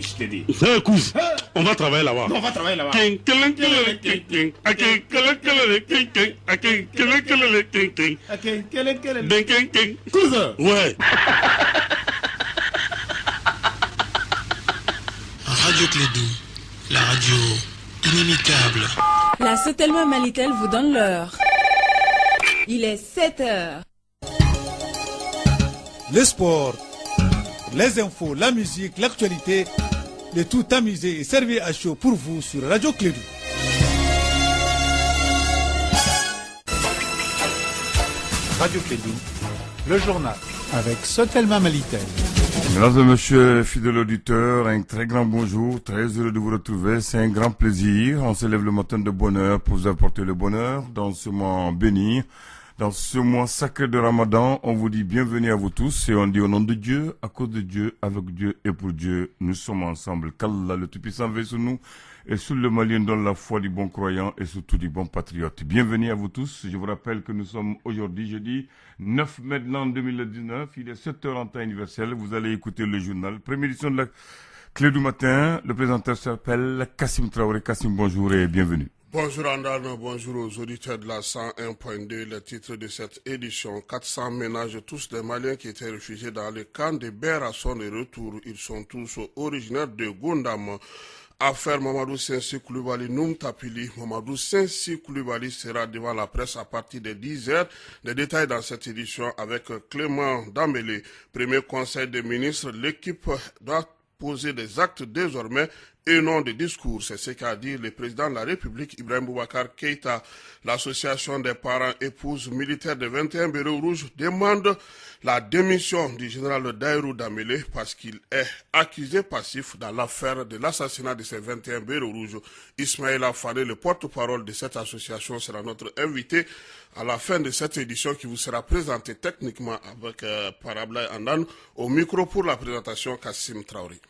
je t'ai dit. Écoute, on va travailler là-bas. On va travailler là-bas. Cousin. Ouais. Radio Clédou, la radio inimitable. La Sotelma Malitel vous donne l'heure. Il est 7h. Le sport, les infos, la musique, l'actualité, le tout amusé et servi à chaud pour vous sur Radio Clédou. Radio Clédou, le journal avec Sotelma Malitel. Mesdames et messieurs, fidèles auditeurs, un très grand bonjour, très heureux de vous retrouver, c'est un grand plaisir. On se lève le matin de bonne heure pour vous apporter le bonheur dans ce mois béni, dans ce mois sacré de Ramadan. On vous dit bienvenue à vous tous et on dit au nom de Dieu, à cause de Dieu, avec Dieu et pour Dieu, nous sommes ensemble. Qu'Allah le Tout-Puissant veille sur nous et sur le Malien donne la foi du bon croyant et surtout du bon patriote. Bienvenue à vous tous. Je vous rappelle que nous sommes aujourd'hui jeudi 9 mai 2019. Il est 7h en temps universel. Vous allez écouter le journal. Première édition de la Clé du matin. Le présentateur s'appelle Kassim Traoré. Kassim, bonjour et bienvenue. Bonjour Andane, bonjour aux auditeurs de la 101.2. Le titre de cette édition, 400 ménages, tous des Maliens qui étaient réfugiés dans le camp de Bera sont de retour. Ils sont tous originaires de Gondam. Affaire Mamadou Sensi Koulibaly Noum Tapili. Mamadou Sensi Koulibaly sera devant la presse à partir de 10h. Les détails dans cette édition avec Clément Dambélé. Premier conseil des ministres, l'équipe doit poser des actes désormais et non des discours. C'est ce qu'a dit le président de la République, Ibrahim Boubacar Keïta. L'association des parents épouses militaires de 21 Béreaux Rouges demande la démission du général Daïrou Damélé parce qu'il est accusé passif dans l'affaire de l'assassinat de ces 21 Béreaux Rouges. Ismaël Afane, le porte-parole de cette association, sera notre invité à la fin de cette édition qui vous sera présentée techniquement avec Parabla Andan. Au micro pour la présentation, Kassim Traoré.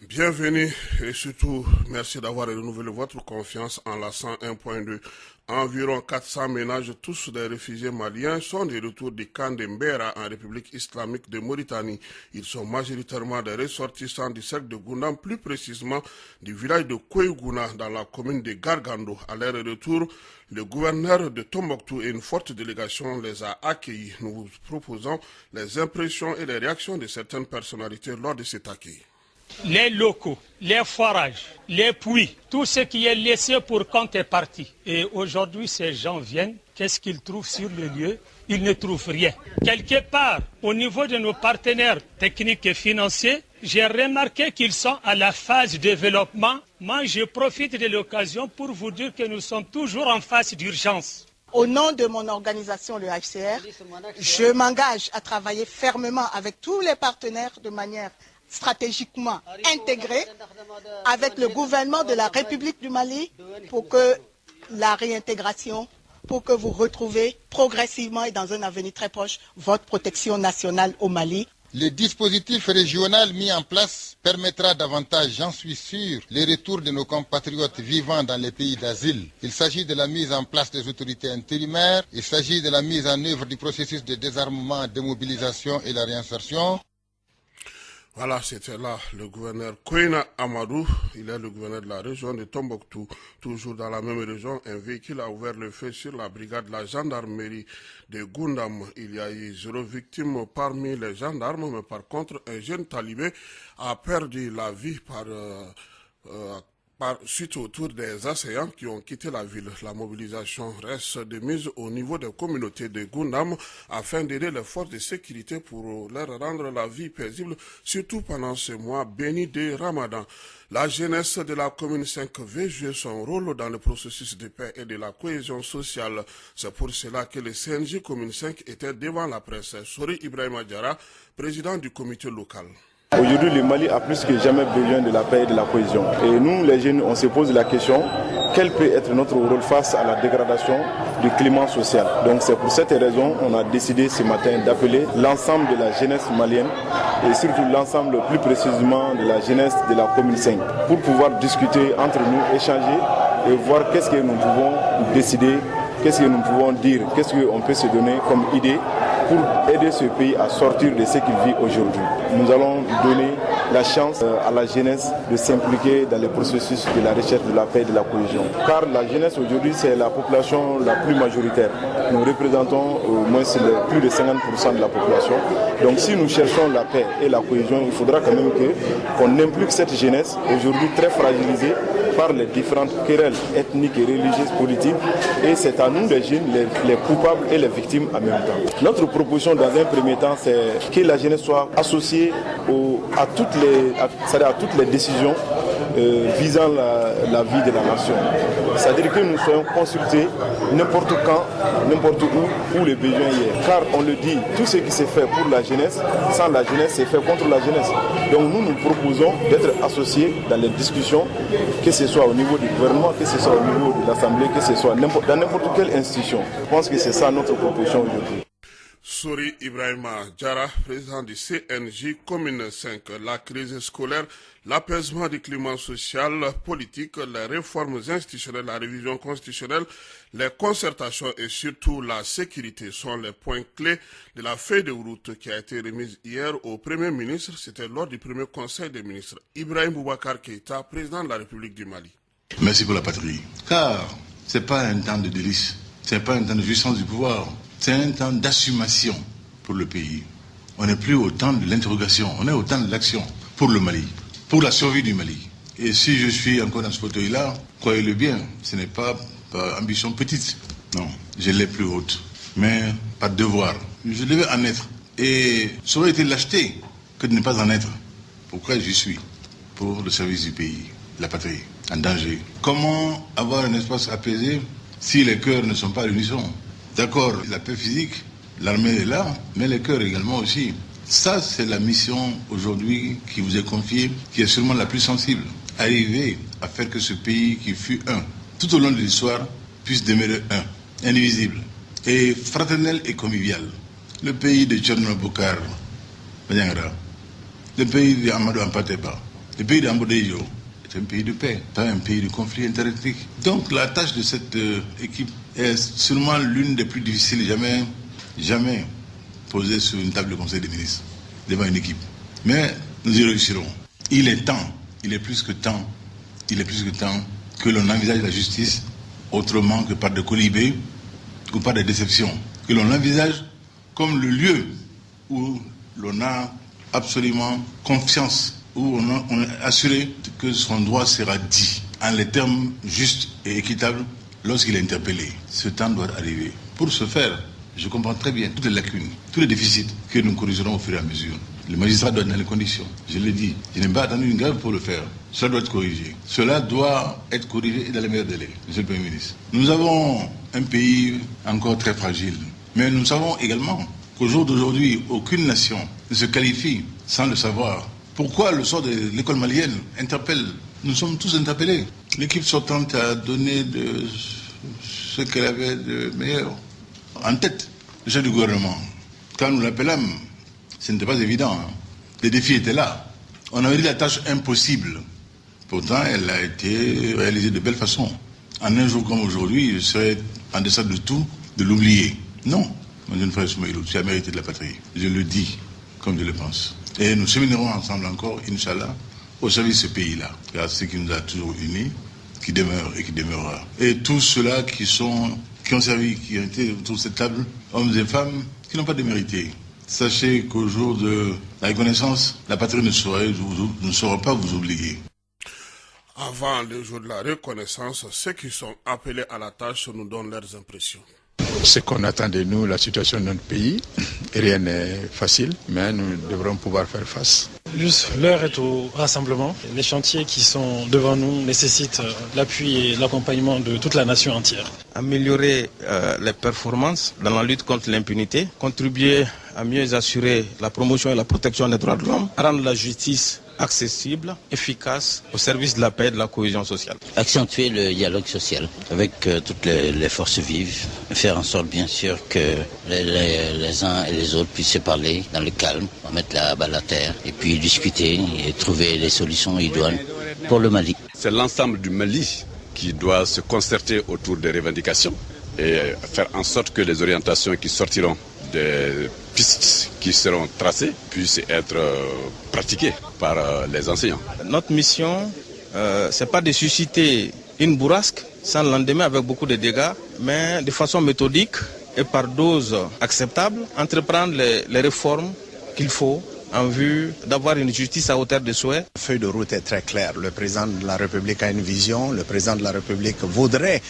Bienvenue et surtout merci d'avoir renouvelé votre confiance en la 101.2. Environ 400 ménages, tous des réfugiés maliens, sont de retour du camp de Mbera en République islamique de Mauritanie. Ils sont majoritairement des ressortissants du cercle de Goundam, plus précisément du village de Kouégouna dans la commune de Gargando. À leur retour, le gouverneur de Tombouctou et une forte délégation les a accueillis. Nous vous proposons les impressions et les réactions de certaines personnalités lors de cet accueil. Les locaux, les forages, les puits, tout ce qui est laissé pour compte est parti. Et aujourd'hui, ces gens viennent, qu'est-ce qu'ils trouvent sur le lieu? Ils ne trouvent rien. Quelque part, au niveau de nos partenaires techniques et financiers, j'ai remarqué qu'ils sont à la phase développement. Moi, je profite de l'occasion pour vous dire que nous sommes toujours en phase d'urgence. Au nom de mon organisation, le HCR, je m'engage à travailler fermement avec tous les partenaires de manière stratégiquement intégré avec le gouvernement de la République du Mali pour que la réintégration, pour que vous retrouvez progressivement et dans un avenir très proche votre protection nationale au Mali. Le dispositif régional mis en place permettra davantage, j'en suis sûr, le retour de nos compatriotes vivant dans les pays d'asile. Il s'agit de la mise en place des autorités intérimaires, il s'agit de la mise en œuvre du processus de désarmement, démobilisation et la réinsertion. Voilà, c'était là le gouverneur Kouina Amadou. Il est le gouverneur de la région de Tombouctou. Toujours dans la même région, un véhicule a ouvert le feu sur la brigade de la gendarmerie de Goundam. Il y a eu 0 victime parmi les gendarmes, mais par contre, un jeune talibé a perdu la vie suite au tour des assaillants qui ont quitté la ville. La mobilisation reste de mise au niveau des communautés de Goundam afin d'aider les forces de sécurité pour leur rendre la vie paisible, surtout pendant ce mois béni de Ramadan. La jeunesse de la commune 5 veut jouer son rôle dans le processus de paix et de la cohésion sociale. C'est pour cela que le CNJ commune 5 était devant la presse. Sori Ibrahim Diara, président du comité local. Aujourd'hui, le Mali a plus que jamais besoin de la paix et de la cohésion. Et nous, les jeunes, on se pose la question, quel peut être notre rôle face à la dégradation du climat social? Donc c'est pour cette raison qu'on a décidé ce matin d'appeler l'ensemble de la jeunesse malienne et surtout l'ensemble plus précisément de la jeunesse de la commune 5 pour pouvoir discuter entre nous, échanger et voir qu'est-ce que nous pouvons décider qu'est-ce que nous pouvons dire, qu'est-ce qu'on peut se donner comme idée pour aider ce pays à sortir de ce qu'il vit aujourd'hui. Nous allons donner la chance à la jeunesse de s'impliquer dans le processus de la recherche de la paix et de la cohésion. Car la jeunesse aujourd'hui, c'est la population la plus majoritaire. Nous représentons au moins plus de 50% de la population. Donc si nous cherchons la paix et la cohésion, il faudra quand même qu'on implique cette jeunesse, aujourd'hui très fragilisée par les différentes querelles ethniques et religieuses politiques. Et c'est à nous, les jeunes, les coupables et les victimes en même temps. Notre proposition dans un premier temps, c'est que la jeunesse soit associée à toutes les décisions visant la vie de la nation. C'est-à-dire que nous soyons consultés n'importe quand, n'importe où le besoin y est. Car on le dit, tout ce qui s'est fait pour la jeunesse, sans la jeunesse, c'est fait contre la jeunesse. Donc nous proposons d'être associés dans les discussions, que ce soit au niveau du gouvernement, que ce soit au niveau de l'Assemblée, que ce soit dans n'importe quelle institution. Je pense que c'est ça notre proposition aujourd'hui. Souri Ibrahima Diara, président du CNJ Commune 5. La crise scolaire, l'apaisement du climat social, politique, les réformes institutionnelles, la révision constitutionnelle, les concertations et surtout la sécurité sont les points clés de la feuille de route qui a été remise hier au Premier ministre. C'était lors du premier conseil des ministres. Ibrahim Boubacar Keïta, président de la République du Mali. Merci pour la patrie. Car ce n'est pas un temps de délice, ce n'est pas un temps de jouissance du pouvoir. C'est un temps d'assumation pour le pays. On n'est plus au temps de l'interrogation, on est au temps de l'action pour le Mali, pour la survie du Mali. Et si je suis encore dans ce fauteuil-là, croyez-le bien, ce n'est pas par ambition petite. Non, je l'ai plus haute, mais par devoir. Je devais en être. Et ça aurait été lâcheté que de ne pas en être. Pourquoi j'y suis? Pour le service du pays, la patrie, en danger. Comment avoir un espace apaisé si les cœurs ne sont pas à l'unisson? D'accord, la paix physique, l'armée est là, mais les cœurs également aussi. Ça, c'est la mission aujourd'hui qui vous est confiée, qui est sûrement la plus sensible. Arriver à faire que ce pays qui fut un, tout au long de l'histoire, puisse demeurer un, indivisible, et fraternel et convivial. Le pays de Tcherno Bokar, le pays d'Amadou Ampateba, le pays d'Ambodejo, c'est un pays de paix, pas un pays de conflit interethnique. Donc la tâche de cette équipe est sûrement l'une des plus difficiles jamais posée sur une table de conseil des ministres, devant une équipe. Mais nous y réussirons. Il est temps, il est plus que temps que l'on envisage la justice autrement que par des colibés ou par des déceptions. Que l'on l'envisage comme le lieu où l'on a absolument confiance, où on est assuré que son droit sera dit en les termes justes et équitables lorsqu'il est interpellé. Ce temps doit arriver. Pour ce faire, je comprends très bien toutes les lacunes, tous les déficits que nous corrigerons au fur et à mesure. Le magistrat doit être dans les conditions. Je l'ai dit, je n'ai pas attendu une grève pour le faire. Cela doit être corrigé. Cela doit être corrigé dans les meilleurs délais, Monsieur le Premier ministre. Nous avons un pays encore très fragile. Mais nous savons également qu'au jour d'aujourd'hui, aucune nation ne se qualifie sans le savoir. Pourquoi le sort de l'école malienne interpelle? Nous sommes tous interpellés. L'équipe sortante a donné de ce qu'elle avait de meilleur en tête, le chef du gouvernement. Quand nous l'appelâmes, ce n'était pas évident. Les défis étaient là. On avait dit la tâche impossible. Pourtant, elle a été réalisée de belle façon. En un jour comme aujourd'hui, je serais en deçà de tout de l'oublier. Non, mon jeune frère Soumaïlou, tu as mérité de la patrie. Je le dis comme je le pense. Et nous cheminerons ensemble encore, Inch'Allah, au service de ce pays-là. Car c'est ce qui nous a toujours unis, qui demeure et qui demeurera. Et tous ceux-là qui ont servi, qui ont été autour de cette table, hommes et femmes, qui n'ont pas démérité. Sachez qu'au jour de la reconnaissance, la patrie ne saura pas vous oublier. Avant le jour de la reconnaissance, ceux qui sont appelés à la tâche nous donnent leurs impressions. Ce qu'on attend de nous, la situation de notre pays, rien n'est facile, mais nous devrons pouvoir faire face. Juste, l'heure est au rassemblement. Les chantiers qui sont devant nous nécessitent l'appui et l'accompagnement de toute la nation entière. Améliorer les performances dans la lutte contre l'impunité, contribuer à mieux assurer la promotion et la protection des droits de l'homme, rendre la justice accessible, efficace, au service de la paix et de la cohésion sociale. Accentuer le dialogue social avec toutes les forces vives, faire en sorte bien sûr que les uns et les autres puissent se parler dans le calme, mettre la balle à terre et puis discuter et trouver des solutions idoines pour le Mali. C'est l'ensemble du Mali qui doit se concerter autour des revendications et faire en sorte que les orientations qui sortiront des pistes qui seront tracées puissent être pratiquées par les enseignants. Notre mission, c'est pas de susciter une bourrasque sans lendemain avec beaucoup de dégâts, mais de façon méthodique et par doses acceptables, entreprendre les réformes qu'il faut en vue d'avoir une justice à hauteur de souhait. La feuille de route est très claire. Le président de la République a une vision. Le président de la République voudrait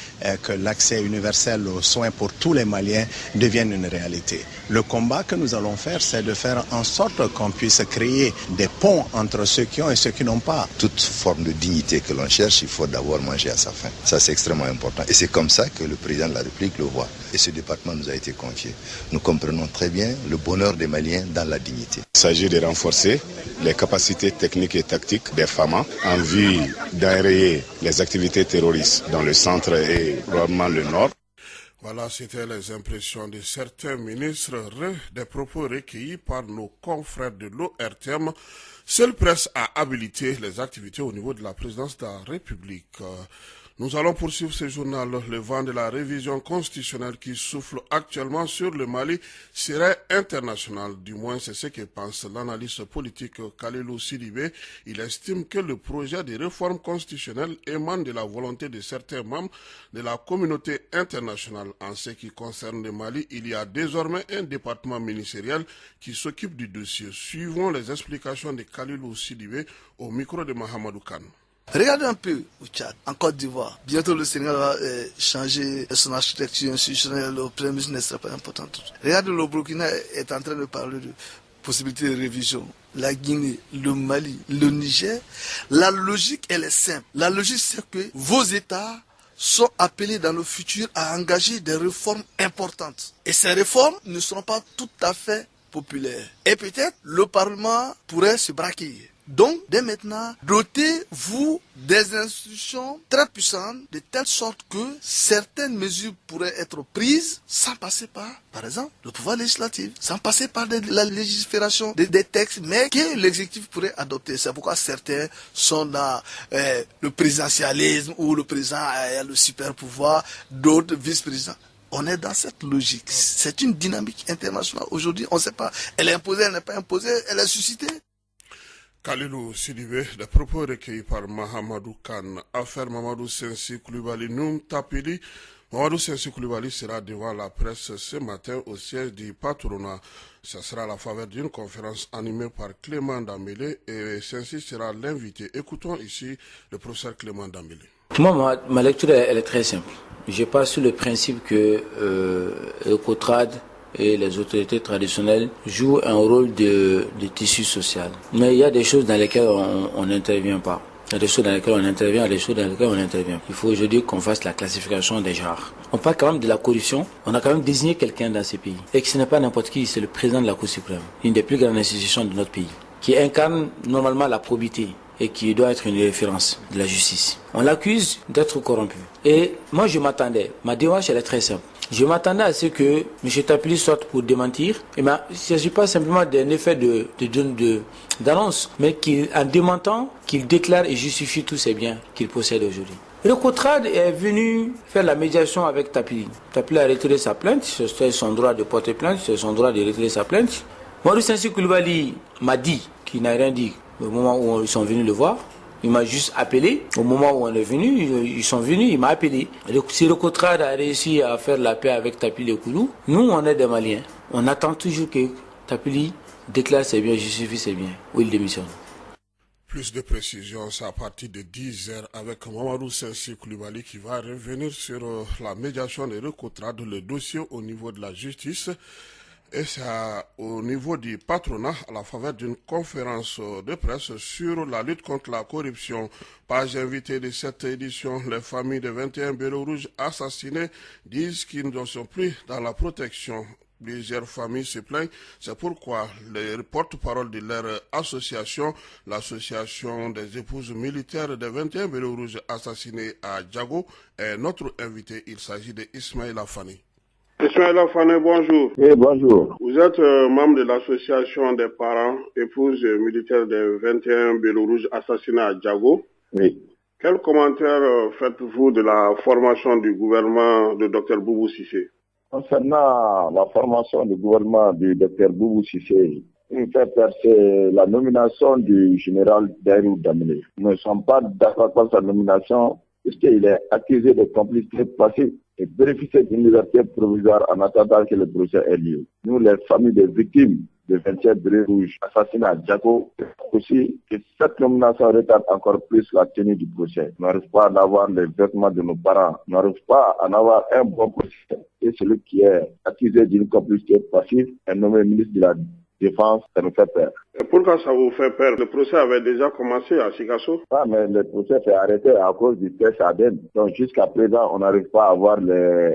que l'accès universel aux soins pour tous les Maliens devienne une réalité. Le combat que nous allons faire, c'est de faire en sorte qu'on puisse créer des ponts entre ceux qui ont et ceux qui n'ont pas. Toute forme de dignité que l'on cherche, il faut d'abord manger à sa faim. Ça, c'est extrêmement important. Et c'est comme ça que le président de la République le voit. Et ce département nous a été confié. Nous comprenons très bien le bonheur des Maliens dans la dignité. Il s'agit de renforcer les capacités techniques et tactiques des FAMA en vue d'enrayer les activités terroristes dans le centre et probablement le nord. Voilà, c'était les impressions de certains ministres, des propos recueillis par nos confrères de l'ORTM. Seule presse a habilité les activités au niveau de la présidence de la République. Nous allons poursuivre ce journal. Le vent de la révision constitutionnelle qui souffle actuellement sur le Mali serait international. Du moins, c'est ce que pense l'analyste politique Kalilou Sidibé. Il estime que le projet de réforme constitutionnelle émane de la volonté de certains membres de la communauté internationale. En ce qui concerne le Mali, il y a désormais un département ministériel qui s'occupe du dossier. Suivons les explications de Kalilou Sidibé au micro de Mahamadou Kane. Regardez un peu au Tchad, en Côte d'Ivoire. Bientôt le Sénégal va changer son architecture institutionnelle. Le Premier ministre ne sera pas important. Regardez, le Burkina est en train de parler de possibilités de révision. La Guinée, le Mali, le Niger. La logique, elle est simple. La logique, c'est que vos États sont appelés dans le futur à engager des réformes importantes. Et ces réformes ne seront pas tout à fait populaires. Et peut-être le Parlement pourrait se braquer. Donc, dès maintenant, dotez-vous des institutions très puissantes de telle sorte que certaines mesures pourraient être prises sans passer par exemple, le pouvoir législatif, sans passer par la légifération des textes, mais que l'exécutif pourrait adopter. C'est pourquoi certains sont dans le présidentialisme où le président a le super pouvoir, d'autres vice-présidents. On est dans cette logique. C'est une dynamique internationale. Aujourd'hui, on ne sait pas. Elle est imposée, elle n'est pas imposée, elle est suscitée. Kalilou Sidibé, des propos recueillis par Mahamadou Kane. Affaire Mamadou Sensi Koulibaly Noum Tapili. Mamadou Sensi Koulibaly sera devant la presse ce matin au siège du patronat. Ce sera à la faveur d'une conférence animée par Clément Dambélé et Sensi sera l'invité. Écoutons ici le professeur Clément Dambélé. Moi, ma lecture elle est très simple. Je pars sur le principe que Ecotrad et les autorités traditionnelles jouent un rôle de tissu social. Mais il y a des choses dans lesquelles on n'intervient pas. Il y a des choses dans lesquelles on intervient, il y a des choses dans lesquelles on intervient. Il faut aujourd'hui qu'on fasse la classification des genres. On parle quand même de la corruption. On a quand même désigné quelqu'un dans ces pays. Et que ce n'est pas n'importe qui, c'est le président de la Cour suprême, une des plus grandes institutions de notre pays, qui incarne normalement la probité et qui doit être une référence de la justice. On l'accuse d'être corrompu. Et moi je m'attendais, ma démarche elle est très simple. Je m'attendais à ce que M. Tapili sorte pour démentir. Et ben, il ne s'agit pas simplement d'un effet d'annonce, mais en démentant, qu'il déclare et justifie tous ses biens qu'il possède aujourd'hui. Le Cotrad est venu faire la médiation avec Tapili. Tapili a retiré sa plainte, c'est son droit de porter plainte, c'est son droit de retirer sa plainte. Mamadou Sensi Koulibaly m'a dit qu'il n'a rien dit au moment où ils sont venus le voir. Il m'a juste appelé. Au moment où on est venu, ils sont venus, il m'a appelé. Si le Cotrad a réussi à faire la paix avec Tapili et Koulou, nous, on est des Maliens. On attend toujours que Tapili déclare ses biens, justifie ses biens, ou il démissionne. Plus de précisions, c'est à partir de 10h avec Mamadou Sensi Koulibaly qui va revenir sur la médiation de Recotrad, le dossier au niveau de la justice. Et c'est au niveau du patronat à la faveur d'une conférence de presse sur la lutte contre la corruption. Page invitée de cette édition, les familles de 21 bélos rouges assassinés disent qu'ils ne sont plus dans la protection. Plusieurs familles se plaignent, c'est pourquoi les porte-parole de leur association, l'association des épouses militaires des 21 bélos rouges assassinés à Djago, est notre invité. Il s'agit de Ismaël Afani. Ismaël Afane, bonjour. Oui, bonjour. Vous êtes membre de l'association des parents, épouses militaires des 21 bélos rouges assassinés à Djago. Oui. Quel commentaire faites-vous de la formation du gouvernement de Dr Boubou Cissé? Concernant la formation du gouvernement du Dr Boubou Cissé, c'est la nomination du général Dairou Damele. Nous ne sommes pas d'accord avec sa nomination puisqu'il est accusé de complicité passive et bénéficier d'une liberté provisoire en attendant que le procès ait lieu. Nous, les familles des victimes de 27 bérets rouges assassinés à Djago, aussi que cette nomination retarde encore plus la tenue du procès. Nous n'arrivons pas à avoir les vêtements de nos parents, nous n'arrivons pas à avoir un bon procès. Et celui qui est accusé d'une complicité passive est nommé ministre de la Défense, ça nous fait peur. Et pourquoi ça vous fait peur? Le procès avait déjà commencé à Sikasso? Ah, mais le procès s'est arrêté à cause du test ADN. Donc jusqu'à présent, on n'arrive pas à avoir les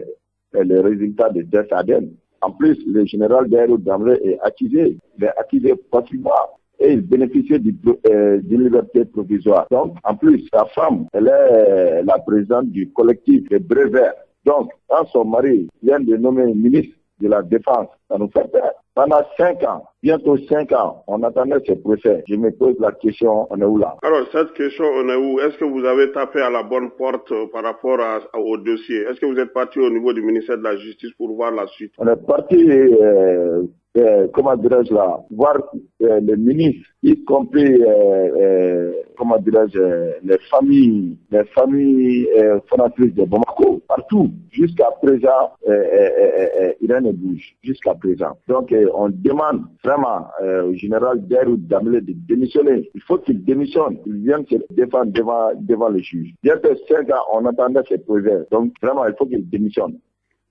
résultats du test ADN. En plus, le général Dairou Damele est accusé. Il est accusé passivement et il bénéficie d'une liberté provisoire. Donc, en plus, sa femme, elle est la présidente du collectif des brevets. Donc, quand son mari vient de nommer ministre de la Défense, ça nous fait peur. Pendant 5 ans, bientôt 5 ans, on attendait ce procès. Je me pose la question, on est où là? Alors, cette question, on est où? Est-ce que vous avez tapé à la bonne porte par rapport au dossier? Est-ce que vous êtes parti au niveau du ministère de la Justice pour voir la suite? On est parti, comment dirais-je là, voir les ministres, y compris, comment dirais-je, les familles fondatrices de Bamako, partout. Jusqu'à présent, rien ne bouge. Jusqu'à présent. Donc, on demande vraiment au général Dairou Damele de démissionner. Il faut qu'il démissionne. Il vient se défendre devant le juge. Bientôt 5 ans, on attendait ce projet. Donc, vraiment, il faut qu'il démissionne.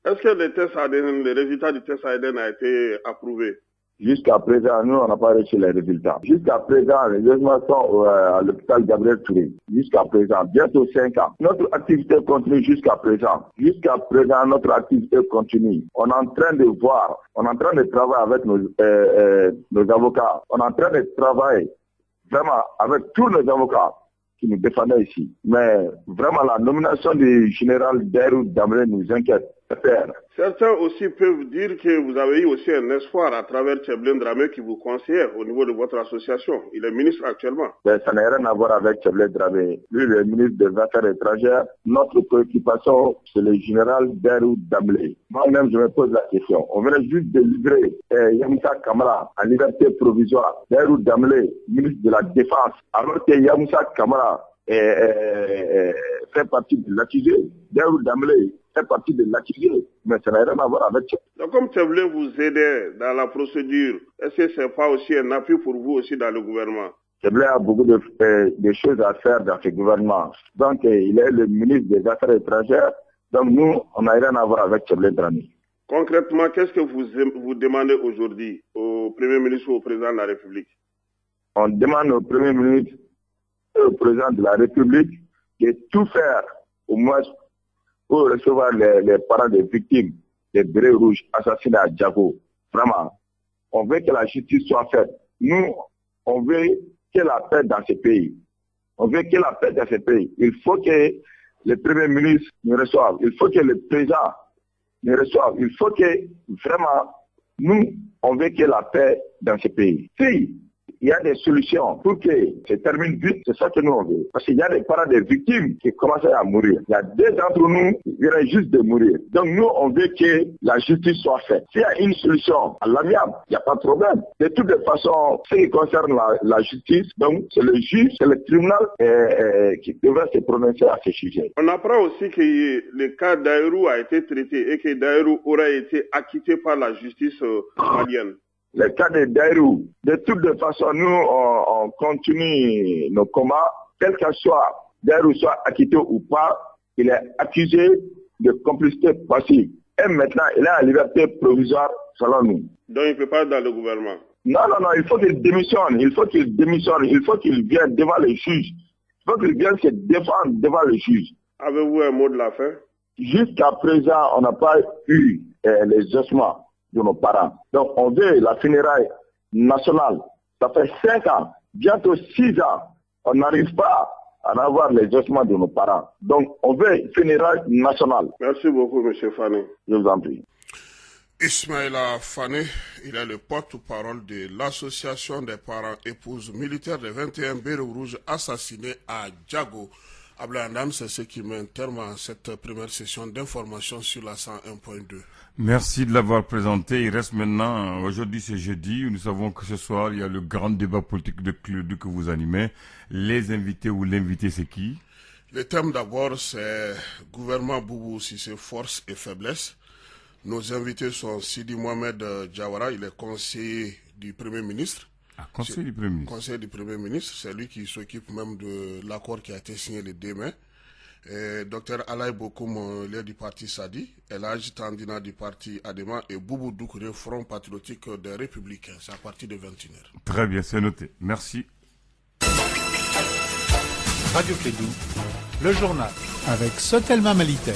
Est-ce que les résultats du test ADN a été approuvé? Jusqu'à présent, nous, on n'a pas reçu les résultats. Jusqu'à présent, les jugements sont à l'hôpital Gabriel Touré. Jusqu'à présent, bientôt 5 ans. Notre activité continue jusqu'à présent. Jusqu'à présent, notre activité continue. On est en train de voir, on est en train de travailler avec nos avocats. On est en train de travailler vraiment avec tous nos avocats qui nous défendaient ici. Mais vraiment, la nomination du général Dairou Damele nous inquiète. Certains aussi peuvent dire que vous avez eu aussi un espoir à travers Tcheblin Dramé qui vous conseillait au niveau de votre association. Il est ministre actuellement. Mais ça n'a rien à voir avec Tcheblin Dramé. Lui, le ministre des Affaires étrangères. Notre préoccupation, c'est le général Dairou Damele. Moi-même, je me pose la question. On venait juste de livrer Yamoussa Kamara en liberté provisoire. Dairou Damele, ministre de la Défense. Alors que Yamoussa Kamara fait partie de l'accusé. Dairou Damele fait partie de l'accusé, mais ça n'a rien à voir avec ça. Donc, comme Tcheblin vous aidait dans la procédure, est-ce que ce n'est pas aussi un appui pour vous aussi dans le gouvernement? Tcheblin a beaucoup de choses à faire dans ce gouvernement. Donc, il est le ministre des Affaires étrangères. Donc, nous, on n'a rien à voir avec Tcheblin Dramé. Concrètement, qu'est-ce que vous demandez aujourd'hui au Premier ministre ou au Président de la République? On demande au Premier ministre et au Président de la République de tout faire, au moins, pour recevoir les parents des victimes des bérets rouges assassinés à Djago. Vraiment, on veut que la justice soit faite. Nous, on veut que la paix dans ce pays. On veut que la paix dans ce pays. Il faut que le Premier ministre nous reçoive. Il faut que le Président nous reçoive. Il faut que, vraiment, nous, on veut que la paix dans ce pays. Si il y a des solutions pour que ça termine vite, c'est ça que nous on veut. Parce qu'il y a des parents des victimes qui commencent à mourir. Il y a deux d'entre nous qui viennent juste de mourir. Donc nous, on veut que la justice soit faite. S'il y a une solution à l'amiable, il n'y a pas de problème. De toutes les façons, ce qui concerne la justice, donc c'est le juge, c'est le tribunal qui devrait se prononcer à ce sujet. On apprend aussi que le cas Dairou a été traité et que Dairou aurait été acquitté par la justice malienne. Le cas de Dairou, de toutes les façons, nous, on continue nos combats, quel que soit Dairou soit acquitté ou pas, il est accusé de complicité passive. Et maintenant, il est en liberté provisoire, selon nous. Donc, il ne peut pas être dans le gouvernement? Non, il faut qu'il démissionne, il faut qu'il vienne devant le juge. Il faut qu'il vienne se défendre devant le juge. Avez-vous un mot de la fin? Jusqu'à présent, on n'a pas eu les ossements de nos parents. Donc, on veut la funéraille nationale. Ça fait 5 ans, bientôt 6 ans, on n'arrive pas à avoir les ossements de nos parents. Donc, on veut funéraille nationale. Merci beaucoup, M. Fane. Je vous en prie. Ismaïla Fane, il est le porte-parole de l'association des parents épouses militaires des 21 bérets rouges assassinés à Djago. Ablaï, c'est ce qui met un terme à cette première session d'information sur la 101.2. Merci de l'avoir présenté. Il reste maintenant, aujourd'hui c'est jeudi, nous savons que ce soir il y a le grand débat politique de Clé2 que vous animez. Les invités ou l'invité c'est qui? Le thème d'abord c'est gouvernement Boubou Cissé, force et faiblesse. Nos invités sont Sidi Mohamed Diawara, il est conseiller du Premier ministre. Ah, conseiller du Premier ministre. Conseiller du Premier ministre, c'est lui qui s'occupe même de l'accord qui a été signé le 2 mai. Dr Alaï Bokoum, l'aide du parti Sadi, Elhaj Tandina du parti Adema et Boubou Doukouré, Front patriotique des Républicains. C'est à partir de 21h. Très bien, c'est noté. Merci. Radio Clé2, le journal avec Sotelma Malitel.